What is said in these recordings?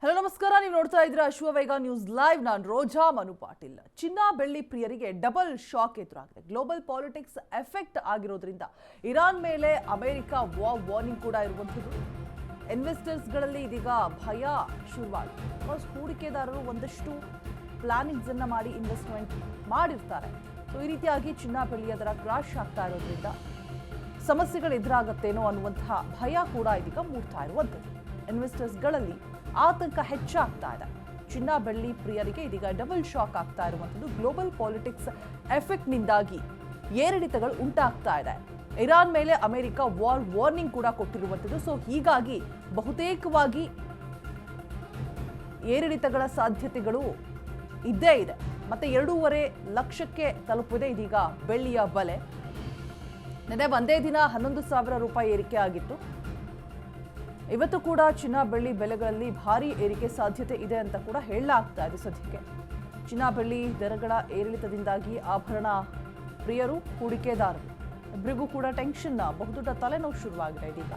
Hello ನಮಸ್ಕಾರ, ನೀವು ನೋಡ್ತಾ ಇದ್ದೀರಾ ಅಶ್ವವೇಗ ನ್ಯೂಸ್ ಲೈವ್. ನಾನು ರೋಜಾ ಮನು ಪಾಟೀಲ್. ಚಿನ್ನ ಬೆಳ್ಳಿ ಪ್ರಿಯರಿಗೆ ಡಬಲ್ ಶಾಕ್ ಎದುರಾಗಿದೆ. ಗ್ಲೋಬಲ್ ಪಾಲಿಟಿಕ್ಸ್ ಎಫೆಕ್ಟ್ ಆಗಿರೋದ್ರಿಂದ ಇರಾನ್ ಮೇಲೆ ಅಮೆರಿಕ ವಾರ್ನಿಂಗ್ ಕೂಡ ಇರುವಂಥದ್ದು. ಇನ್ವೆಸ್ಟರ್ಸ್ಗಳಲ್ಲಿ ಇದೀಗ ಭಯ ಶುರುವಾಗಿದೆ. ಹೂಡಿಕೆದಾರರು ಒಂದಷ್ಟು ಪ್ಲಾನಿಂಗ್ಸ್ ಅನ್ನ ಮಾಡಿ ಇನ್ವೆಸ್ಟ್ಮೆಂಟ್ ಮಾಡಿರ್ತಾರೆ. ಸೊ ಈ ರೀತಿಯಾಗಿ ಚಿನ್ನ ಬೆಳ್ಳಿಯ ದರ ಕ್ರಾಶ್ ಆಗ್ತಾ ಇರೋದ್ರಿಂದ ಸಮಸ್ಯೆಗಳು ಎದುರಾಗತ್ತೇನೋ ಅನ್ನುವಂತಹ ಭಯ ಕೂಡ ಇದೀಗ ಮೂಡ್ತಾ ಇರುವಂಥದ್ದು. ಇನ್ವೆಸ್ಟರ್ಸ್ಗಳಲ್ಲಿ ಆತಂಕ ಹೆಚ್ಚಾಗ್ತಾ ಇದೆ. ಚಿನ್ನ ಬೆಳ್ಳಿ ಪ್ರಿಯರಿಗೆ ಇದೀಗ ಡಬಲ್ ಶಾಕ್ ಆಗ್ತಾ ಇರುವಂಥದ್ದು. ಗ್ಲೋಬಲ್ ಪಾಲಿಟಿಕ್ಸ್ ಎಫೆಕ್ಟ್ನಿಂದಾಗಿ ಏರಿಳಿತಗಳು ಉಂಟಾಗ್ತಾ ಇದೆ. ಇರಾನ್ ಮೇಲೆ ಅಮೆರಿಕ ವಾರ್ನಿಂಗ್ ಕೂಡ ಕೊಟ್ಟಿರುವಂಥದ್ದು. ಸೊ ಹೀಗಾಗಿ ಬಹುತೇಕವಾಗಿ ಏರಿಳಿತಗಳ ಸಾಧ್ಯತೆಗಳು ಇದ್ದೇ ಇದೆ. ಮತ್ತೆ 2.5 ಲಕ್ಷಕ್ಕೆ ತಲುಪಿದೆ ಇದೀಗ ಬೆಳ್ಳಿಯ ಬೆಲೆ. ನೆನ್ನೆ ಒಂದೇ ದಿನ 11,000 ರೂಪಾಯಿ ಏರಿಕೆ ಆಗಿತ್ತು. ಇವತ್ತು ಕೂಡ ಚಿನ್ನ ಬೆಳ್ಳಿ ಬೆಲೆಗಳಲ್ಲಿ ಭಾರಿ ಏರಿಕೆ ಸಾಧ್ಯತೆ ಇದೆ ಅಂತ ಕೂಡ ಹೇಳಲಾಗ್ತಾ ಇದೆ. ಸದ್ಯಕ್ಕೆ ಚಿನ್ನ ಬೆಳ್ಳಿ ದರಗಳ ಏರಿಳಿತದಿಂದಾಗಿ ಆಭರಣ ಪ್ರಿಯರು, ಹೂಡಿಕೆದಾರರು ಇಬ್ಬರಿಗೂ ಕೂಡ ಟೆನ್ಷನ್, ಬಹುದೊಡ್ಡ ತಲೆನೋವು ಶುರುವಾಗಿದೆ. ಇದೀಗ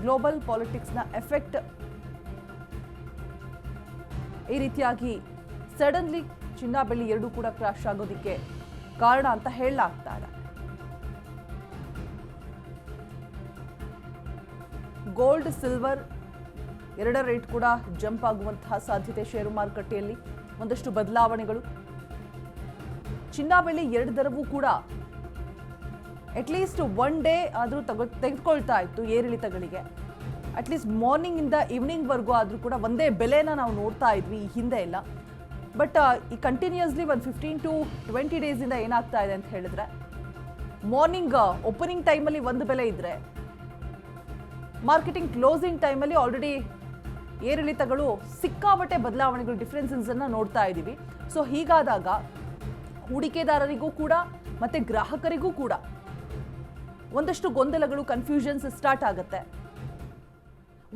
ಗ್ಲೋಬಲ್ ಪಾಲಿಟಿಕ್ಸ್ನ ಎಫೆಕ್ಟ್ ಈ ರೀತಿಯಾಗಿ ಸಡನ್ಲಿ ಚಿನ್ನ ಬೆಳ್ಳಿ ಎರಡೂ ಕೂಡ ಕ್ರಾಶ್ ಆಗೋದಕ್ಕೆ ಕಾರಣ ಅಂತ ಹೇಳಲಾಗ್ತಾ ಇದೆ. ಗೋಲ್ಡ್, ಸಿಲ್ವರ್ ಎರಡರ ರೇಟ್ ಕೂಡ ಜಂಪ್ ಆಗುವಂತಹ ಸಾಧ್ಯತೆ. ಷೇರು ಮಾರುಕಟ್ಟೆಯಲ್ಲಿ ಒಂದಷ್ಟು ಬದಲಾವಣೆಗಳು. ಚಿನ್ನ ಬೆಳ್ಳಿ ಎರಡು ದರವೂ ಕೂಡ ಅಟ್ಲೀಸ್ಟ್ ಒನ್ ಡೇ ಆದರೂ ತೆಗೆದುಕೊಳ್ತಾ ಇತ್ತು ಏರಿಳಿತಗಳಿಗೆ. ಅಟ್ಲೀಸ್ಟ್ ಮಾರ್ನಿಂಗ್ ಇಂದ ಈವ್ನಿಂಗ್ ವರ್ಗೂ ಆದರೂ ಕೂಡ ಒಂದೇ ಬೆಲೆನ ನಾವು ನೋಡ್ತಾ ಇದ್ವಿ ಈ ಹಿಂದೆ ಎಲ್ಲ. ಬಟ್ ಈ ಕಂಟಿನ್ಯೂಸ್ಲಿ ಒಂದು 15 to 20 ಡೇಸಿಂದ ಏನಾಗ್ತಾ ಇದೆ ಅಂತ ಹೇಳಿದ್ರೆ, ಮಾರ್ನಿಂಗ್ ಓಪನಿಂಗ್ ಟೈಮಲ್ಲಿ ಒಂದು ಬೆಲೆ ಇದ್ರೆ ಮಾರ್ಕೆಟಿಂಗ್ ಕ್ಲೋಸಿಂಗ್ ಟೈಮಲ್ಲಿ ಆಲ್ರೆಡಿ ಏರಿಳಿತಗಳು ಸಿಕ್ಕಾಪಟ್ಟೆ ಬದಲಾವಣೆಗಳು, ಡಿಫ್ರೆನ್ಸಸ್ ಅನ್ನ ನೋಡ್ತಾ ಇದ್ದೀವಿ. ಸೊ ಹೀಗಾದಾಗ ಹೂಡಿಕೆದಾರರಿಗೂ ಕೂಡ ಮತ್ತೆ ಗ್ರಾಹಕರಿಗೂ ಕೂಡ ಒಂದಷ್ಟು ಗೊಂದಲಗಳು, ಕನ್ಫ್ಯೂಷನ್ಸ್ ಸ್ಟಾರ್ಟ್ ಆಗುತ್ತೆ.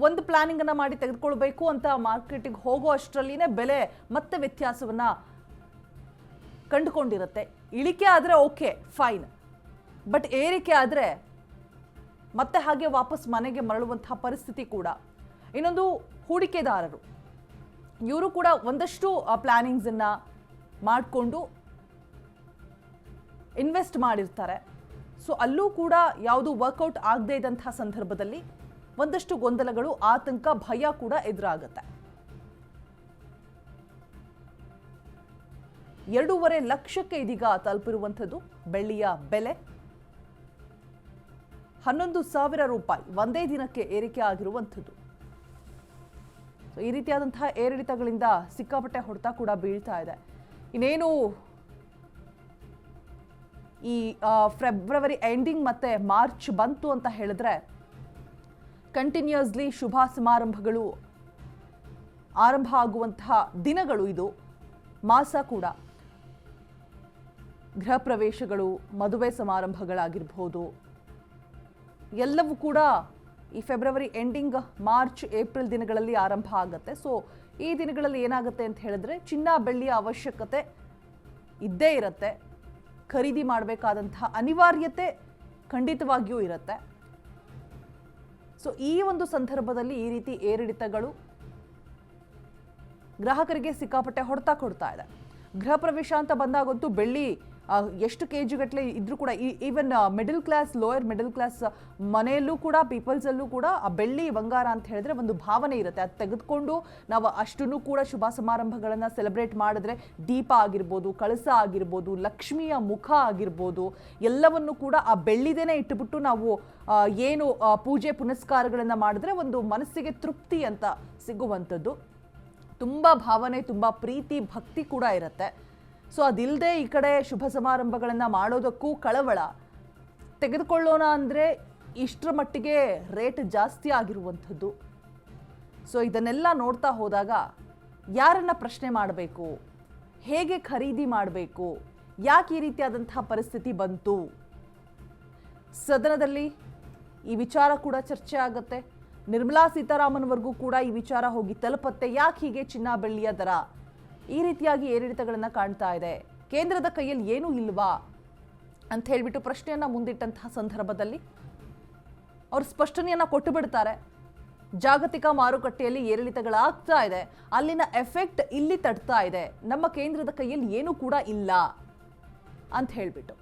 ಒಂದು ಪ್ಲಾನಿಂಗ್ ಅನ್ನ ಮಾಡಿ ತೆಗೆದುಕೊಳ್ಬೇಕು ಅಂತ ಮಾರ್ಕೆಟಿಗೆ ಹೋಗೋ ಅಷ್ಟರಲ್ಲಿನೇ ಬೆಲೆ ಮತ್ತೆ ವ್ಯತ್ಯಾಸವನ್ನ ಕಂಡುಕೊಂಡಿರುತ್ತೆ. ಇಳಿಕೆ ಆದರೆ ಓಕೆ ಫೈನ್, ಬಟ್ ಏರಿಕೆ ಆದರೆ ಮತ್ತೆ ಹಾಗೆ ವಾಪಸ್ ಮನೆಗೆ ಮರಳುವಂತಹ ಪರಿಸ್ಥಿತಿ ಕೂಡ. ಇನ್ನೊಂದು ಹೂಡಿಕೆದಾರರು, ಇವರು ಕೂಡ ಒಂದಷ್ಟು ಪ್ಲಾನಿಂಗ್ಸ್ ಅನ್ನ ಮಾಡಿಕೊಂಡು ಇನ್ವೆಸ್ಟ್ ಮಾಡಿರ್ತಾರೆ. ಸೊ ಅಲ್ಲೂ ಕೂಡ ಯಾವುದು ವರ್ಕೌಟ್ ಆಗದೇ ಇದ್ದಂತಹ ಸಂದರ್ಭದಲ್ಲಿ ಒಂದಷ್ಟು ಗೊಂದಲಗಳು, ಆತಂಕ, ಭಯ ಕೂಡ ಎದುರಾಗುತ್ತೆ. 2.5 ಲಕ್ಷಕ್ಕೆ ಇದೀಗ ತಲುಪಿರುವಂಥದ್ದು ಬೆಳ್ಳಿಯ ಬೆಲೆ. 11,000 ರೂಪಾಯಿ ಒಂದೇ ದಿನಕ್ಕೆ ಏರಿಕೆ ಆಗಿರುವಂಥದ್ದು. ಈ ರೀತಿಯಾದಂತಹ ಏರಿಳಿತಗಳಿಂದ ಸಿಕ್ಕಾಪಟ್ಟೆ ಹೊಡೆತ ಕೂಡ ಬೀಳ್ತಾ ಇದೆ. ಇನ್ನೇನು ಈ ಫೆಬ್ರವರಿ ಎಂಡಿಂಗ್ ಮತ್ತೆ ಮಾರ್ಚ್ ಬಂತು ಅಂತ ಹೇಳಿದ್ರೆ ಕಂಟಿನ್ಯೂಸ್ಲಿ ಶುಭ ಸಮಾರಂಭಗಳು ಆರಂಭ ಆಗುವಂತಹ ದಿನಗಳು ಇದು, ಮಾಸ ಕೂಡ. ಗೃಹ ಪ್ರವೇಶಗಳು, ಮದುವೆ ಸಮಾರಂಭಗಳಾಗಿರ್ಬೋದು, ಎಲ್ಲವೂ ಕೂಡ ಈ ಫೆಬ್ರವರಿ ಎಂಡಿಂಗ್, ಮಾರ್ಚ್, ಏಪ್ರಿಲ್ ದಿನಗಳಲ್ಲಿ ಆರಂಭ ಆಗುತ್ತೆ. ಸೊ ಈ ದಿನಗಳಲ್ಲಿ ಏನಾಗುತ್ತೆ ಅಂತ ಹೇಳಿದ್ರೆ ಚಿನ್ನ ಬೆಳ್ಳಿಯ ಅವಶ್ಯಕತೆ ಇದ್ದೇ ಇರುತ್ತೆ. ಖರೀದಿ ಮಾಡಬೇಕಾದಂತಹ ಅನಿವಾರ್ಯತೆ ಖಂಡಿತವಾಗಿಯೂ ಇರುತ್ತೆ. ಸೊ ಈ ಒಂದು ಸಂದರ್ಭದಲ್ಲಿ ಈ ರೀತಿ ಏರಿಳಿತಗಳು ಗ್ರಾಹಕರಿಗೆ ಸಿಕ್ಕಾಪಟ್ಟೆ ಹೊಡೆತ ಕೊಡ್ತಾ ಇದೆ. ಗೃಹ ಪ್ರವೇಶ ಅಂತ ಬಂದಾಗಂತೂ ಬೆಳ್ಳಿ ಎಷ್ಟು ಕೆಜಿ ಗಟ್ಟಲೆ ಇದ್ರೂ ಕೂಡ, even middle class, lower middle class ಮನೆಯಲ್ಲೂ ಕೂಡ, ಪೀಪಲ್ಸಲ್ಲೂ ಕೂಡ ಆ ಬೆಳ್ಳಿ ಬಂಗಾರ ಅಂತ ಹೇಳಿದ್ರೆ ಒಂದು ಭಾವನೆ ಇರುತ್ತೆ. ಅದು ತೆಗೆದುಕೊಂಡು ನಾವು ಅಷ್ಟನ್ನು ಕೂಡ ಶುಭ ಸಮಾರಂಭಗಳನ್ನು ಸೆಲೆಬ್ರೇಟ್ ಮಾಡಿದ್ರೆ, ದೀಪ ಆಗಿರ್ಬೋದು, ಕಳಸ ಆಗಿರ್ಬೋದು, ಲಕ್ಷ್ಮಿಯ ಮುಖ ಆಗಿರ್ಬೋದು, ಎಲ್ಲವನ್ನು ಕೂಡ ಆ ಬೆಳ್ಳಿದೇನೆ ಇಟ್ಟುಬಿಟ್ಟು ನಾವು ಏನು ಪೂಜೆ ಪುನಸ್ಕಾರಗಳನ್ನು ಮಾಡಿದ್ರೆ ಒಂದು ಮನಸ್ಸಿಗೆ ತೃಪ್ತಿ ಅಂತ ಸಿಗುವಂಥದ್ದು. ತುಂಬ ಭಾವನೆ, ತುಂಬ ಪ್ರೀತಿ, ಭಕ್ತಿ ಕೂಡ ಇರುತ್ತೆ. ಸೊ ಅದಿಲ್ಲದೆ ಈ ಕಡೆ ಶುಭ ಸಮಾರಂಭಗಳನ್ನು ಮಾಡೋದಕ್ಕೂ ಕಳವಳ. ತೆಗೆದುಕೊಳ್ಳೋಣ ಅಂದರೆ ಇಷ್ಟರ ಮಟ್ಟಿಗೆ ರೇಟ್ ಜಾಸ್ತಿ ಆಗಿರುವಂಥದ್ದು. ಸೊ ಇದನ್ನೆಲ್ಲ ನೋಡ್ತಾ ಹೋದಾಗ ಯಾರನ್ನ ಪ್ರಶ್ನೆ ಮಾಡಬೇಕು, ಹೇಗೆ ಖರೀದಿ ಮಾಡಬೇಕು, ಯಾಕೆ ಈ ರೀತಿಯಾದಂತಹ ಪರಿಸ್ಥಿತಿ ಬಂತು, ಸದನದಲ್ಲಿ ಈ ವಿಚಾರ ಕೂಡ ಚರ್ಚೆ ಆಗುತ್ತೆ. ನಿರ್ಮಲಾ ಸೀತಾರಾಮನ್ವರೆಗೂ ಕೂಡ ಈ ವಿಚಾರ ಹೋಗಿ ತಲುಪತ್ತೆ. ಯಾಕೆ ಹೀಗೆ ಚಿನ್ನ ಬೆಳ್ಳಿಯ ದರ ಈ ರೀತಿಯಾಗಿ ಏರಿಳಿತಗಳನ್ನು ಕಾಣ್ತಾ ಇದೆ, ಕೇಂದ್ರದ ಕೈಯಲ್ಲಿ ಏನೂ ಇಲ್ವಾ ಅಂತ ಹೇಳಿಬಿಟ್ಟು ಪ್ರಶ್ನೆಯನ್ನು ಮುಂದಿಟ್ಟಂತಹ ಸಂದರ್ಭದಲ್ಲಿ ಅವರು ಸ್ಪಷ್ಟನೆಯನ್ನು ಕೊಟ್ಟು ಬಿಡ್ತಾರೆ. ಜಾಗತಿಕ ಮಾರುಕಟ್ಟೆಯಲ್ಲಿ ಏರಿಳಿತಗಳಾಗ್ತಾ ಇದೆ, ಅಲ್ಲಿನ ಎಫೆಕ್ಟ್ ಇಲ್ಲಿ ತಟ್ತಾ ಇದೆ, ನಮ್ಮ ಕೇಂದ್ರದ ಕೈಯಲ್ಲಿ ಏನೂ ಕೂಡ ಇಲ್ಲ ಅಂತ ಹೇಳ್ಬಿಟ್ಟು